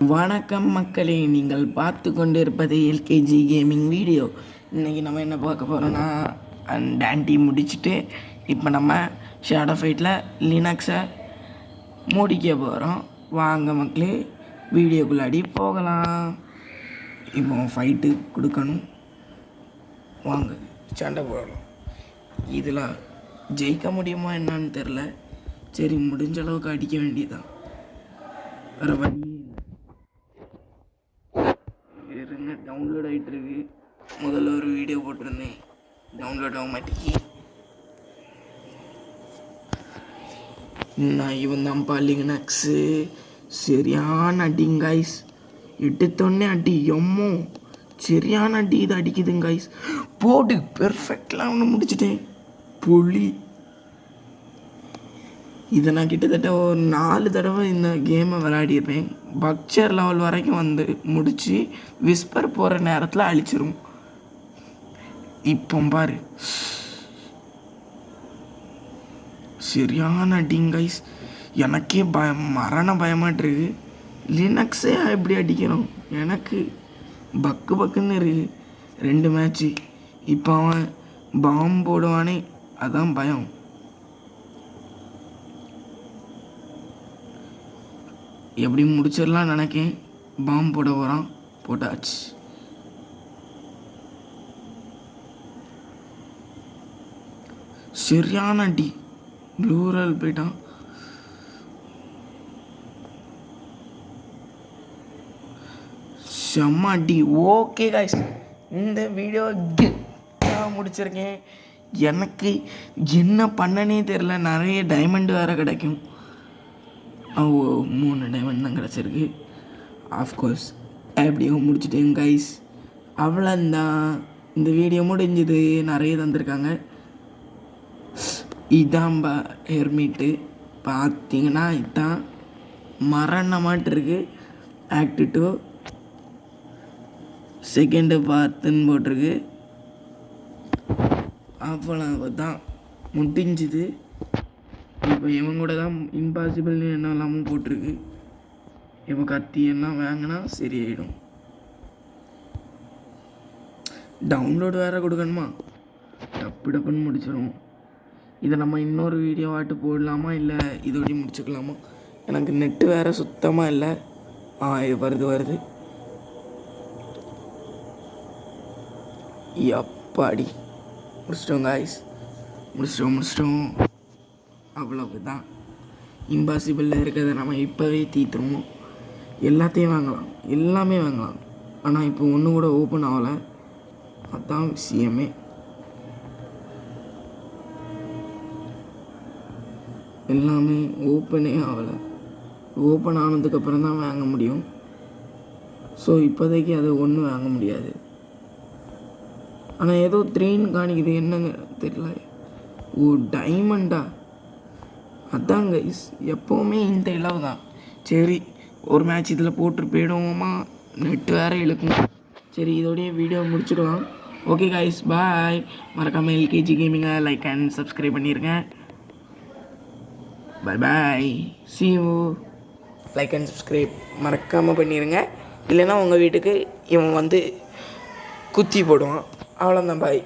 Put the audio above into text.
வணக்கம் மக்களே, நீங்கள் பார்த்து கொண்டிருப்பது எல்கேஜி கேமிங் வீடியோ. இன்றைக்கி நம்ம என்ன பார்க்க போகிறோன்னா, அந்த ஆண்டி முடிச்சுட்டு இப்போ நம்ம ஷேடோ ஃபைட்டில் லினக்ஸை முடிக்க போகிறோம். வாங்க மக்களே, வீடியோக்குள்ளாடி போகலாம். இப்போ ஃபைட்டு கொடுக்கணும், வாங்க சண்டை போடலாம். இதில் ஜெயிக்க முடியுமா என்னன்னு தெரில. சரி, முடிஞ்ச அளவுக்கு அடிக்க வேண்டியதுதான், வேறு வழி இருங்க. டவுன்லோட் ஆகிட்டு இருக்கு. முதல்ல ஒரு வீடியோ போட்டிருந்தேன், டவுன்லோட் ஆக மாட்டேங்கி. நான் இவன் தான்ப்பா லினக்ஸு. சரியான அடிங்க கைஸ், எடுத்தோடனே அடி எம்மோ சரியான அடி. இது அடிக்குதுங்க கைஸ், போடு பெர்ஃபெக்ட்லாம் ஒன்று முடிச்சிட்டேன். புலி இதை நான் கிட்டத்தட்ட ஒரு 4 தடவை இந்த கேமை விளையாடிருப்பேன். பக்சர் லெவல் வரைக்கும் வந்து முடித்து விஸ்பர் போகிற நேரத்தில் அழிச்சிரும். இப்போ பாரு, சரியான அடிங்கைஸ். எனக்கே மரண பயமாட்டிருக்கு. லினக்ஸே எப்படி அடிக்கணும், எனக்கு பக்குன்னு இருக்கு. 2 மேட்ச்சு. இப்போ அவன் பாம்பு போடுவானே, அதான் பயம். எப்படி முடிச்சிடலாம் நினைக்கேன். பாம்பு போட போகிறான், போட்டாச்சு. சரியான அடி, ப்ளூரல் போயிட்டான். செம்ம அடி. ஓகே காய்ஸ், இந்த வீடியோ முடிச்சிருக்கேன். எனக்கு என்ன பண்ணனே தெரில. நிறைய டைமண்ட் வேறு கிடைக்கும். 3 டைமண்ட் தான் கிடச்சிருக்கு. ஆஃப்கோர்ஸ் எப்படியோ முடிச்சுட்டேன் கைஸ். அவ்வளோந்தான், இந்த வீடியோ முடிஞ்சுது. நிறைய தந்திருக்காங்க. இதான் ஹெர்மிட்டு பார்த்தீங்கன்னா, இதுதான் மரணமாட்டு இருக்கு. ஆக்ட் 2 செகண்டு பார்த்துன்னு போட்டிருக்கு. அவ்வளோதான் முடிஞ்சுது. இப்போ இவன் கூட தான் இம்பாசிபிள்னு என்ன எல்லாமும் போட்டிருக்கு. இப்போ கத்தி எல்லாம் வாங்கினா சரியாயிடும். டவுன்லோடு வேறு கொடுக்கணுமா? டப்புன்னு முடிச்சிடும். இதை நம்ம இன்னொரு வீடியோவாட்டு போடலாமா, இல்லை இதோடய முடிச்சுக்கலாமா? எனக்கு நெட்டு வேறு சுத்தமாக இல்லை. இது வருது. எப்பாடி முடிச்சிட்டோம் காய்ஸ், முடிச்சிட்டோம். அவ்வளவுதான். இம்பாசிபிளில் இருக்கிறத நம்ம இப்போவே தீத்துருவோம். எல்லாத்தையும் வாங்கலாம், எல்லாமே வாங்கலாம். ஆனால் இப்போ ஒன்று கூட ஓப்பன் ஆகலை, அதுதான் விஷயமே. எல்லாமே ஓப்பனே ஆகலை. ஓப்பன் ஆனதுக்கப்புறம் தான் வாங்க முடியும். ஸோ இப்போதைக்கு அது ஒன்றும் வாங்க முடியாது. ஆனால் ஏதோ 3ன்னு காணிக்குது, என்னங்க தெரியல. டைமண்டா? அதான் கைஸ், எப்போவுமே இந்த இளவு தான். சரி, ஒரு மேட்ச் இதில் போட்டு போயிடுவோமா? நெட்டு வேறு இழுக்கும். சரி, இதோடைய வீடியோ முடிச்சுடுவோம். ஓகே கைஸ், பாய். மறக்காமல் எல்கேஜி கேமிங்கை லைக் அண்ட் சப்ஸ்கிரைப் பண்ணிடுங்க. பாய். see you. Like and subscribe மறக்காமல் பண்ணிடுங்க. இல்லைன்னா உங்கள் வீட்டுக்கு இவன் வந்து குத்தி போடுவான். அவ்வளோதான், பாய்.